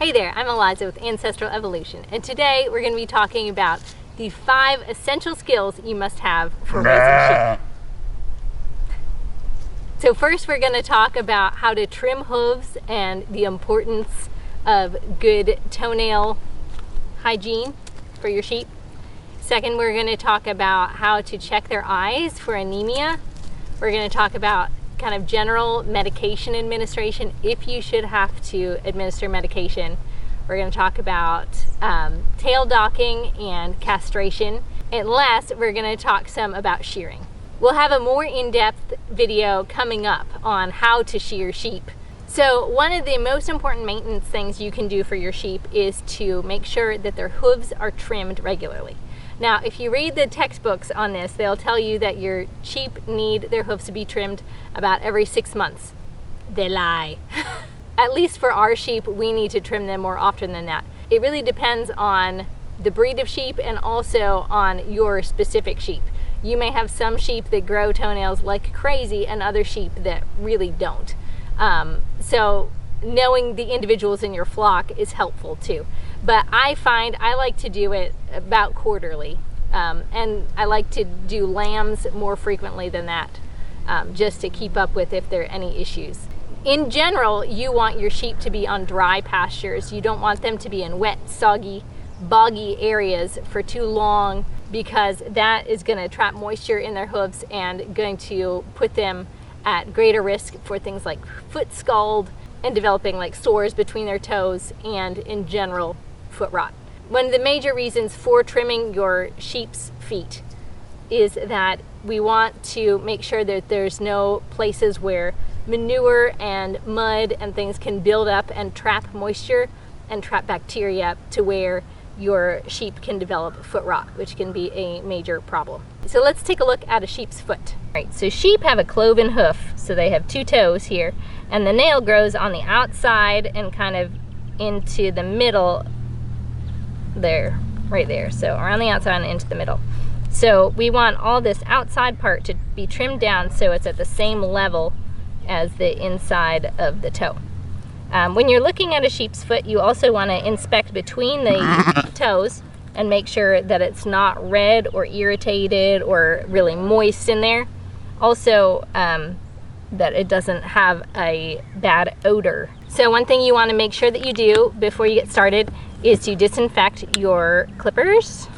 Hey there, I'm Eliza with Ancestral Evolution, and today we're going to be talking about the 5 essential skills you must have for raising sheep. So first we're going to talk about how to trim hooves and the importance of good toenail hygiene for your sheep. Second, we're going to talk about how to check their eyes for anemia. We're going to talk about kind of general medication administration if you should have to administer medication. We're going to talk about tail docking and castration. And last, we're going to talk some about shearing. We'll have a more in-depth video coming up on how to shear sheep. So one of the most important maintenance things you can do for your sheep is to make sure that their hooves are trimmed regularly. Now, if you read the textbooks on this, they'll tell you that your sheep need their hooves to be trimmed about every 6 months. They lie. At least for our sheep, we need to trim them more often than that. It really depends on the breed of sheep and also on your specific sheep. You may have some sheep that grow toenails like crazy and other sheep that really don't. So knowing the individuals in your flock is helpful too. But I find I like to do it about quarterly, and I like to do lambs more frequently than that, just to keep up with if there are any issues. In general, you want your sheep to be on dry pastures. You don't want them to be in wet, soggy, boggy areas for too long, because that is going to trap moisture in their hooves and going to put them at greater risk for things like foot scald and developing like sores between their toes and in general foot rot. One of the major reasons for trimming your sheep's feet is that we want to make sure that there's no places where manure and mud and things can build up and trap moisture and trap bacteria to where your sheep can develop foot rot, which can be a major problem. So let's take a look at a sheep's foot. All right, so sheep have a cloven hoof, so they have 2 toes here, and the nail grows on the outside and kind of into the middle there, right there. So around the outside and into the middle. So we want all this outside part to be trimmed down so it's at the same level as the inside of the toe. When you're looking at a sheep's foot, you also want to inspect between the toes and make sure that it's not red or irritated or really moist in there. Also, that it doesn't have a bad odor. So one thing you want to make sure that you do before you get started is to disinfect your clippers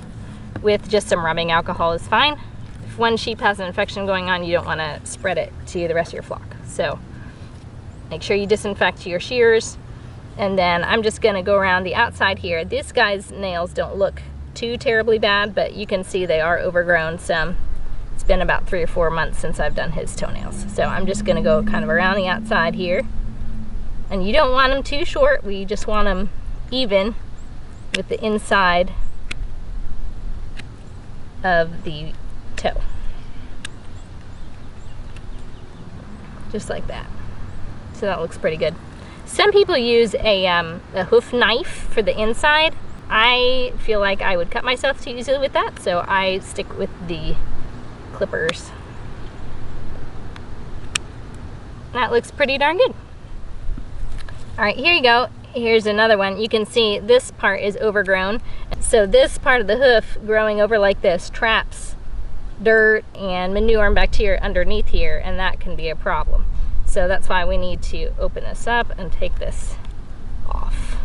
with just some rubbing alcohol is fine. If one sheep has an infection going on, you don't want to spread it to the rest of your flock. So make sure you disinfect your shears. And then I'm just going to go around the outside here. This guy's nails don't look too terribly bad, but you can see they are overgrown some. It's been about 3 or 4 months since I've done his toenails. So I'm just going to go kind of around the outside here. And you don't want them too short. We just want them even with the inside of the toe. Just like that. So that looks pretty good. Some people use a hoof knife for the inside. I feel like I would cut myself too easily with that, so I stick with the clippers. That looks pretty darn good. All right, here you go. Here's another one. You can see this part is overgrown. So this part of the hoof growing over like this traps dirt and manure and bacteria underneath here, and that can be a problem. So that's why we need to open this up and take this off.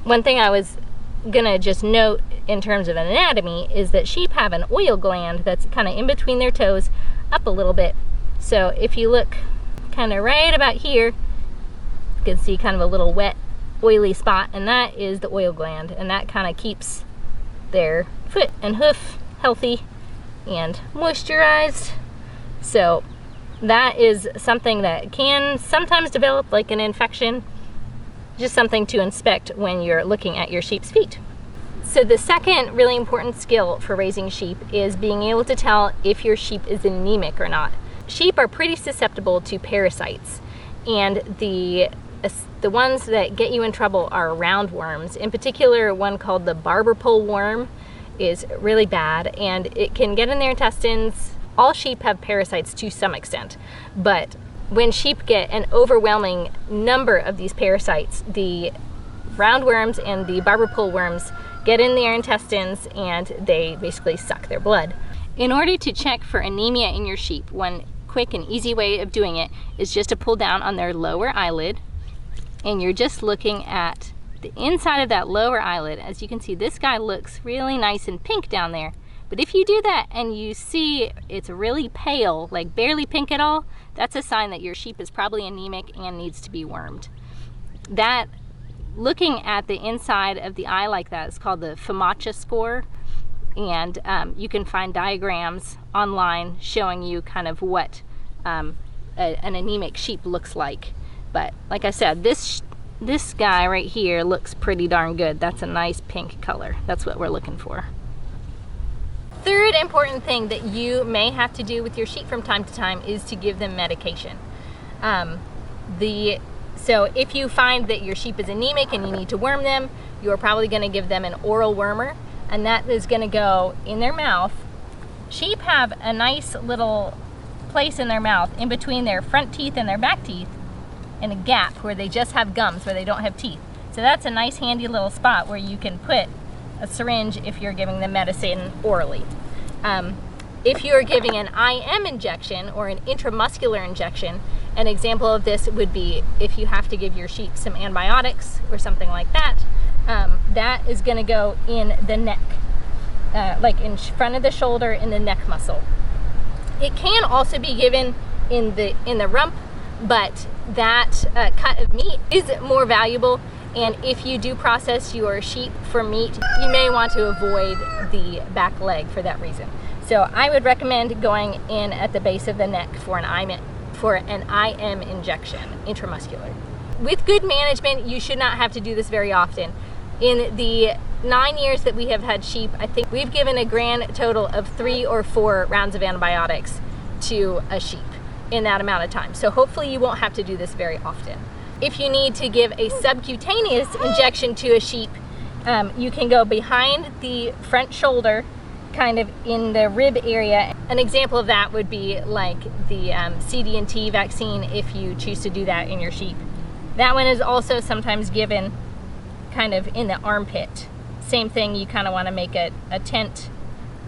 One thing I was gonna just note in terms of anatomy is that sheep have an oil gland that's kind of in between their toes up a little bit. So if you look kind of right about here, you can see kind of a little wet oily spot, and that is the oil gland, and that kind of keeps their foot and hoof healthy and moisturized. So that is something that can sometimes develop like an infection. Just something to inspect when you're looking at your sheep's feet. So the second really important skill for raising sheep is being able to tell if your sheep is anemic or not. Sheep are pretty susceptible to parasites, and the the ones that get you in trouble are roundworms. In particular, one called the barber pole worm is really bad, and it can get in their intestines. All sheep have parasites to some extent, but when sheep get an overwhelming number of these parasites, the roundworms and the barber pole worms get in their intestines and they basically suck their blood. In order to check for anemia in your sheep, one quick and easy way of doing it is just to pull down on their lower eyelid, and you're just looking at the inside of that lower eyelid. As you can see, this guy looks really nice and pink down there. But if you do that and you see it's really pale, like barely pink at all, that's a sign that your sheep is probably anemic and needs to be wormed. That, looking at the inside of the eye like that, is called the Famacha score. And you can find diagrams online showing you kind of what an anemic sheep looks like. But like I said, this guy right here looks pretty darn good. That's a nice pink color. That's what we're looking for. Third important thing that you may have to do with your sheep from time to time is to give them medication. So if you find that your sheep is anemic and you need to worm them, you're probably going to give them an oral wormer, and that is going to go in their mouth. Sheep have a nice little place in their mouth in between their front teeth and their back teeth, and a gap where they just have gums, where they don't have teeth. So that's a nice handy little spot where you can put a syringe if you're giving them medicine orally. If you're giving an IM injection or an intramuscular injection, an example of this would be if you have to give your sheep some antibiotics or something like that, that is going to go in the neck, like in front of the shoulder, in the neck muscle. It can also be given in the rump, but that cut of meat is more valuable, and if you do process your sheep for meat, you may want to avoid the back leg for that reason. So I would recommend going in at the base of the neck for an IM injection, intramuscular. With good management, you should not have to do this very often. In the 9 years that we have had sheep, I think we've given a grand total of 3 or 4 rounds of antibiotics to a sheep in that amount of time. So hopefully you won't have to do this very often. If you need to give a subcutaneous injection to a sheep, you can go behind the front shoulder, kind of in the rib area. An example of that would be like the CD&T vaccine, if you choose to do that in your sheep. That one is also sometimes given kind of in the armpit. Same thing, you kind of want to make a tent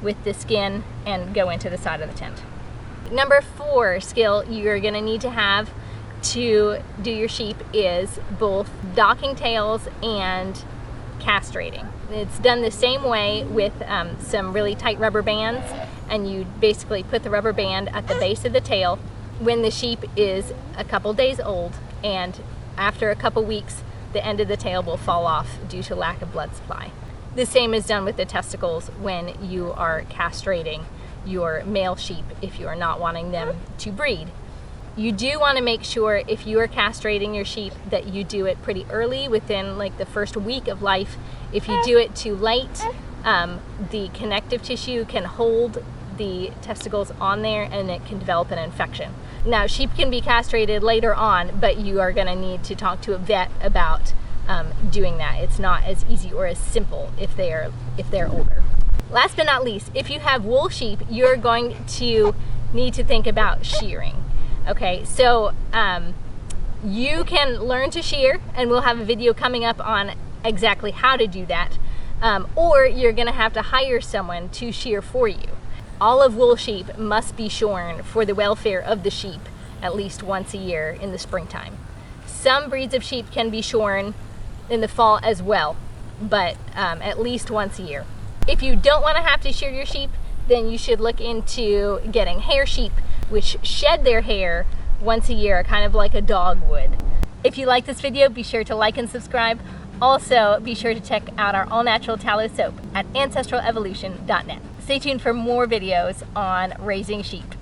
with the skin and go into the side of the tent. Number 4 skill you're going to need to have to do your sheep is both docking tails and castrating. It's done the same way with some really tight rubber bands, and you basically put the rubber band at the base of the tail when the sheep is a couple days old, and after a couple weeks the end of the tail will fall off due to lack of blood supply. The same is done with the testicles when you are castrating your male sheep if you are not wanting them to breed. You do want to make sure, if you are castrating your sheep, that you do it pretty early, within like the first week of life. If you do it too late, the connective tissue can hold the testicles on there and it can develop an infection. Now, sheep can be castrated later on, but you are going to need to talk to a vet about doing that. It's not as easy or as simple if they're older. Last but not least, if you have wool sheep, you're going to need to think about shearing. Okay, so you can learn to shear, and we'll have a video coming up on exactly how to do that, or you're going to have to hire someone to shear for you. All of wool sheep must be shorn for the welfare of the sheep at least once a year in the springtime. Some breeds of sheep can be shorn in the fall as well, but at least once a year. If you don't want to have to shear your sheep, then you should look into getting hair sheep, which shed their hair once a year, kind of like a dog would. If you like this video, be sure to like and subscribe. Also, be sure to check out our all-natural tallow soap at ancestralevolution.net. Stay tuned for more videos on raising sheep.